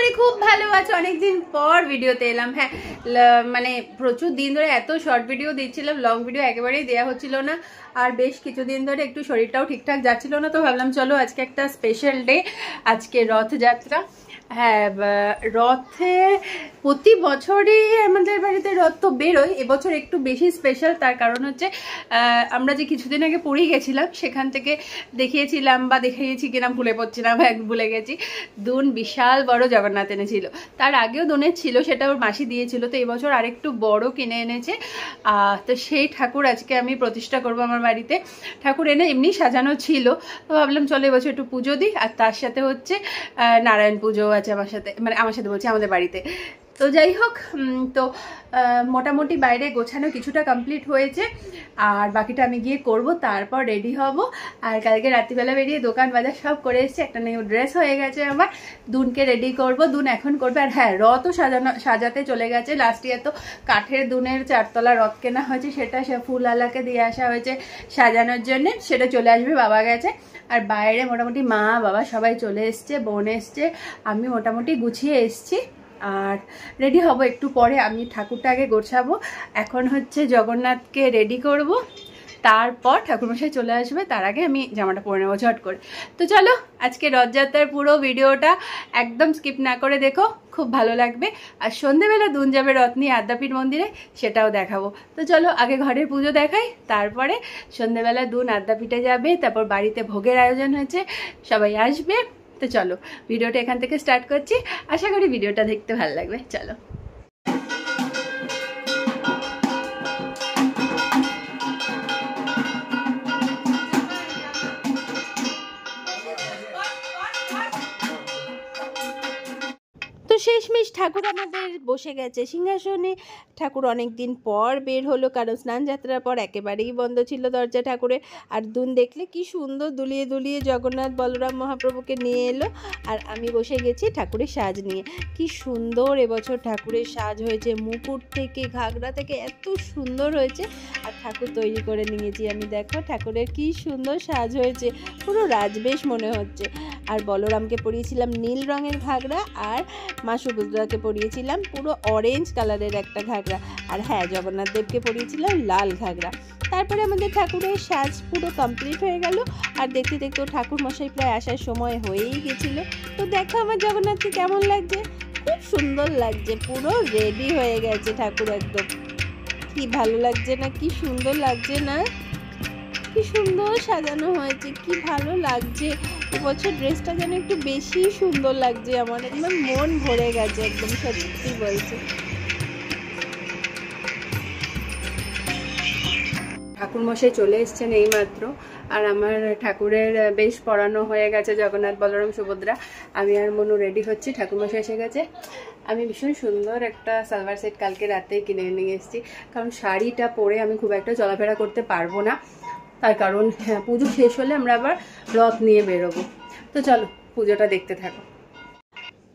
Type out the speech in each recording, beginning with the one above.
করি খুব ভালো আছো। অনেকদিন পর ভিডিওতে এলাম। হ্যাঁ, মানে প্রচুর দিন ধরে এত শর্ট ভিডিও দিচ্ছিলাম, লং ভিডিও একেবারেই দেওয়া হচ্ছিল না। আর বেশ কিছুদিন ধরে একটু শরীরটাও ঠিকঠাক যাচ্ছিল না, তো ভাবলাম চলো আজকে একটা স্পেশাল ডে, আজকে রথযাত্রা। হ্যাঁ, রথে প্রতি বছরই আমাদের বাড়িতে রথ তো বেরোয়, এবছর একটু বেশি স্পেশাল। তার কারণ হচ্ছে আমরা যে কিছুদিন আগে পুরী গেছিলাম সেখান থেকে দেখিয়েছিলাম বা দেখিয়েছি কিনা ভুলে পড়ছিলাম, ভুলে গেছি। দুন বিশাল বড় জগন্নাথ এনেছিল, তার আগেও দুনের ছিল, সেটা ওর মাসি দিয়েছিল, তো এবছর আরেকটু বড় কিনে এনেছে। তো সেই ঠাকুর আজকে আমি প্রতিষ্ঠা করব আমার বাড়িতে। ঠাকুর এনে এমনি সাজানো ছিল, তো ভাবলাম চলো এবছর একটু পুজো দিই। আর তার সাথে হচ্ছে নারায়ণ পুজো আছে আমার সাথে, মানে আমার সাথে বলছি আমাদের বাড়িতে। তো যাই হোক, তো মোটামুটি বাইরে গোছানো কিছুটা কমপ্লিট হয়েছে, আর বাকিটা আমি গিয়ে করব, তারপর রেডি হব। আর কালকে রাত্রিবেলা বেরিয়ে দোকান বাজার সব করে এসেছি, একটা নিউ ড্রেস হয়ে গেছে আমার। দুনকে রেডি করব, দুন এখন করবে। আর হ্যাঁ, রথও সাজাতে চলে গেছে। লাস্ট ইয়ার তো কাঠের দুনের 4 তলা রথ কেনা হয়েছে, সেটা সে ফুলওয়ালাকে দিয়ে আসা হয়েছে সাজানোর জন্যে, সেটা চলে আসবে, বাবা গেছে। আর বাইরে মোটামুটি মা বাবা সবাই চলে এসছে, বোন এসছে, আমি মোটামুটি গুছিয়ে এসছি। আর রেডি হব একটু পরে। আমি ঠাকুরটা আগে গোছাবো, এখন হচ্ছে জগন্নাথকে রেডি করব, তারপর ঠাকুরমশাই চলে আসবে, তার আগে আমি জামাটা পরে নেবো ঝট করে। তো চলো আজকে রথযাত্রার পুরো ভিডিওটা একদম স্কিপ না করে দেখো, খুব ভালো লাগবে। আর সন্ধেবেলা দুন যাবে রথ নিয়ে আদ্যাপীঠ মন্দিরে, সেটাও দেখাবো। তো চলো আগে ঘরের পুজো দেখাই, তারপরে সন্ধেবেলা দুন আদ্যাপীঠে যাবে, তারপর বাড়িতে ভোগের আয়োজন হয়েছে, সবাই আসবে। তো চলো ভিডিওটা এখান থেকে স্টার্ট করছি, আশা করি ভিডিওটা দেখতে ভালো লাগবে। চলো। শেষমেশ ঠাকুর আমাদের বসে গেছে সিংহাসনে। ঠাকুর অনেক দিন পর বের হলো, কারণ স্নান যাত্রার পর একেবারেই বন্ধ ছিল দরজা ঠাকুরের। আর দুন দেখলে কি সুন্দর দুলিয়ে দুলিয়ে জগন্নাথ বলরাম মহাপ্রভুকে নিয়ে এলো, আর আমি বসে গেছি ঠাকুরের সাজ নিয়ে। কি সুন্দর এবছর ঠাকুরের সাজ হয়েছে, মুকুট থেকে ঘাগরা থেকে এত সুন্দর হয়েছে। আর ঠাকুর তৈরি করে নিয়েছি আমি, দেখো ঠাকুরের কি সুন্দর সাজ হয়েছে, পুরো রাজবেশ মনে হচ্ছে। আর বলরামকে পরিয়েছিলাম নীল রঙের ঘাগরা, আর মা সুভদ্রাকে পরিয়েছিলাম পুরো অরেঞ্জ কালারের একটা ঘাগরা, আর হ্যাঁ জগন্নাথ দেবকে পরিয়েছিলাম লাল ঘাগরা। তারপরে আমাদের ঠাকুরের সাজ পুরো কমপ্লিট হয়ে গেল, আর দেখতে দেখতে ঠাকুর মশাই প্রায় আসার সময় হয়েই গেছিলো। তো দেখো আমার জগন্নাথকে কেমন লাগছে, খুব সুন্দর লাগছে, পুরো রেডি হয়ে গেছে ঠাকুর একদম। কি ভালো লাগছে না, কি সুন্দর লাগছে না, কি সুন্দর সাজানো হয়েছে, কি ভালো লাগছে। এবছর ড্রেসটা যেন একটু বেশি সুন্দর লাগছে, আমার একদম মন ভরে গেছে, একদম সত্যি বলছে। ঠাকুরমশাই চলে এসছেন এইমাত্র, আর আমার ঠাকুরের বেশ পরানো হয়ে গেছে জগন্নাথ বলরাম সুভদ্রা। আমি আর মনু রেডি হচ্ছি, ঠাকুরমশাই এসে গেছে। আমি ভীষণ সুন্দর একটা সালোয়ার সেট কালকে রাতেই কিনে নিয়ে এসেছি, কারণ শাড়িটা পরে আমি খুব একটা চলাফেরা করতে পারবো না, তার কারণ হ্যাঁ পুজো শেষ হলে আমরা আবার রথ নিয়ে বেরোবো। তো চলো পুজোটা দেখতে থাকো।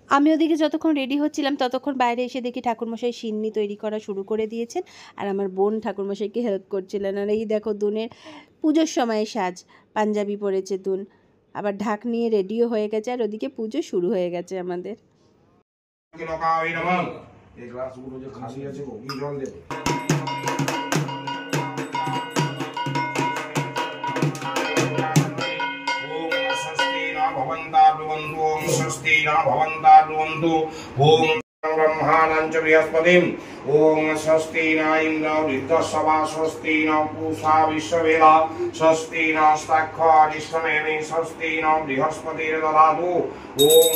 আমি ওদিকে যতক্ষণ রেডি হচ্ছিলাম ততক্ষণ বাইরে এসে দেখি ঠাকুরমশাই সিন্নি তৈরি করা শুরু করে দিয়েছেন, আর আমার বোন ঠাকুরমশাইকে হেল্প করছিলেন। আর এই দেখো দুনের পুজোর সময় সাজ, পাঞ্জাবি পরেছে দুন, আবার ঢাক নিয়ে রেডিও হয়ে গেছে, আর ওদিকে পুজো শুরু হয়ে গেছে আমাদের। ब्रह्माणं च बृहस्पतिं ओम स्वस्ति न इंद्रो वृद्धस्वा स्वस्ति न पूषा विश्ववेदा स्वस्ति नस्ताक्षो अरिष्टनेमि स्वस्ति न बृहस्पतिर्दधातु ओम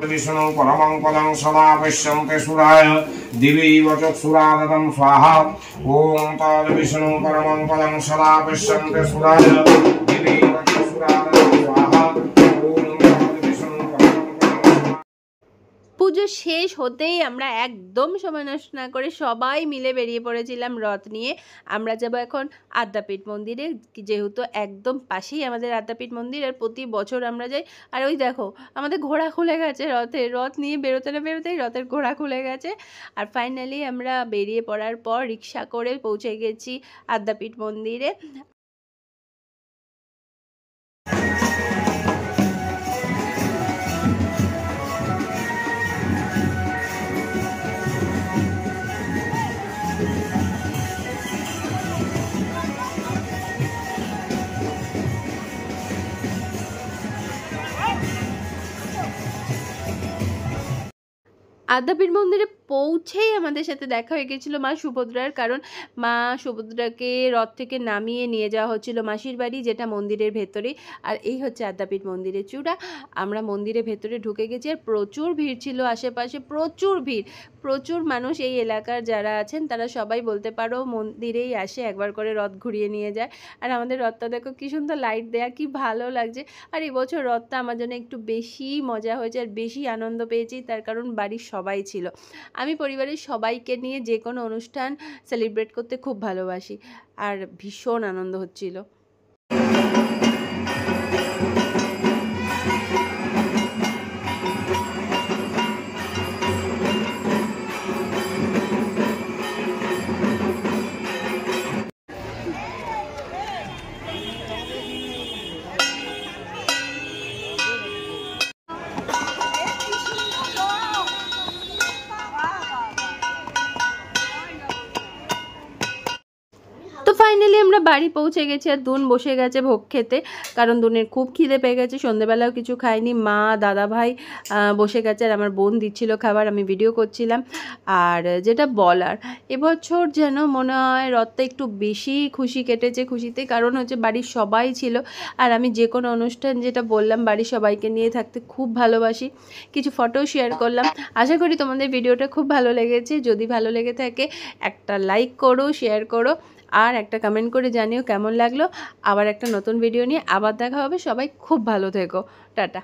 विष्णु परमं पदं सदा पश्यन्ते सुराय दिवीव चक्षुरादतं स्वाहा ॐ तद् विष्णु परमं पदं सदा पश्यन्ते सुराय दिवीव चक्षुरादतं स्वाहा ॐ तद् विष्णु परमं पदं। পুজো শেষ হতেই আমরা একদম সময় নষ্ট না করে সবাই মিলে বেরিয়ে পড়েছিলাম রথ নিয়ে। আমরা যাব এখন আদ্যাপীঠ মন্দিরে, যেহেতু একদম পাশেই আমাদের আদ্যাপীঠ মন্দির, আর প্রতি বছর আমরা যাই। আর ওই দেখো আমাদের ঘোড়া খুলে গেছে রথের, রথ নিয়ে বেরোতে না বেরোতেই রথের ঘোড়া খুলে গেছে। আর ফাইনালি আমরা বেরিয়ে পড়ার পর রিক্সা করে পৌঁছে গেছি আদ্যাপীঠ মন্দিরে। আদ্যাপীঠ মন্দিরে পৌঁছেই আমাদের সাথে দেখা হয়ে গেছিলো মা সুভদ্রার, কারণ মা সুভদ্রাকে রথ থেকে নামিয়ে নিয়ে যাওয়া হচ্ছিল মাসির বাড়ি, যেটা মন্দিরের ভেতরে। আর এই হচ্ছে আদ্যাপীঠ মন্দিরের চূড়া। আমরা মন্দিরের ভেতরে ঢুকে গেছি, আর প্রচুর ভিড় ছিল আশেপাশে, প্রচুর ভিড়, প্রচুর মানুষ। এই এলাকার যারা আছেন তারা সবাই বলতে পারো মন্দিরেই আসে, একবার করে রথ ঘুরিয়ে নিয়ে যায়। আর আমাদের রথটা দেখো কি সুন্দর লাইট দেয়া, কি ভালো লাগছে। আর এবছর রথটা আমার জন্য একটু বেশি মজা হয়েছে আর বেশি আনন্দ পেয়েছি, তার কারণ বাড়ির সবাই ছিল। আমি পরিবারের সবাইকে নিয়ে যে কোনো অনুষ্ঠান সেলিব্রেট করতে খুব ভালোবাসি, আর ভীষণ আনন্দ হচ্ছিল। তো ফাইনালি আমরা বাড়ি পৌঁছে গেছি, আর দুন বসে গেছে ভোগ খেতে, কারণ দুনের খুব খিদে পেয়ে গেছে। সন্ধ্যেবেলাও কিছু খায়নি, মা দাদা ভাই বসে গেছে, আর আমার বোন দিচ্ছিল খাবার, আমি ভিডিও করছিলাম। আর যেটা বলার, এবছর যেন মনে হয় রথটা একটু বেশি খুশি কেটেছে। খুশিতে কারণ হচ্ছে বাড়ির সবাই ছিল, আর আমি যে কোনো অনুষ্ঠান যেটা বললাম বাড়ির সবাইকে নিয়ে থাকতে খুব ভালোবাসি। কিছু ফটোও শেয়ার করলাম। আশা করি তোমাদের ভিডিওটা খুব ভালো লেগেছে। যদি ভালো লেগে থাকে একটা লাইক করো, শেয়ার করো, আর একটা কমেন্ট করে জানিও কেমন লাগলো। আবার একটা নতুন ভিডিও নিয়ে আবার দেখা হবে। সবাই খুব ভালো থেকো। টাটা।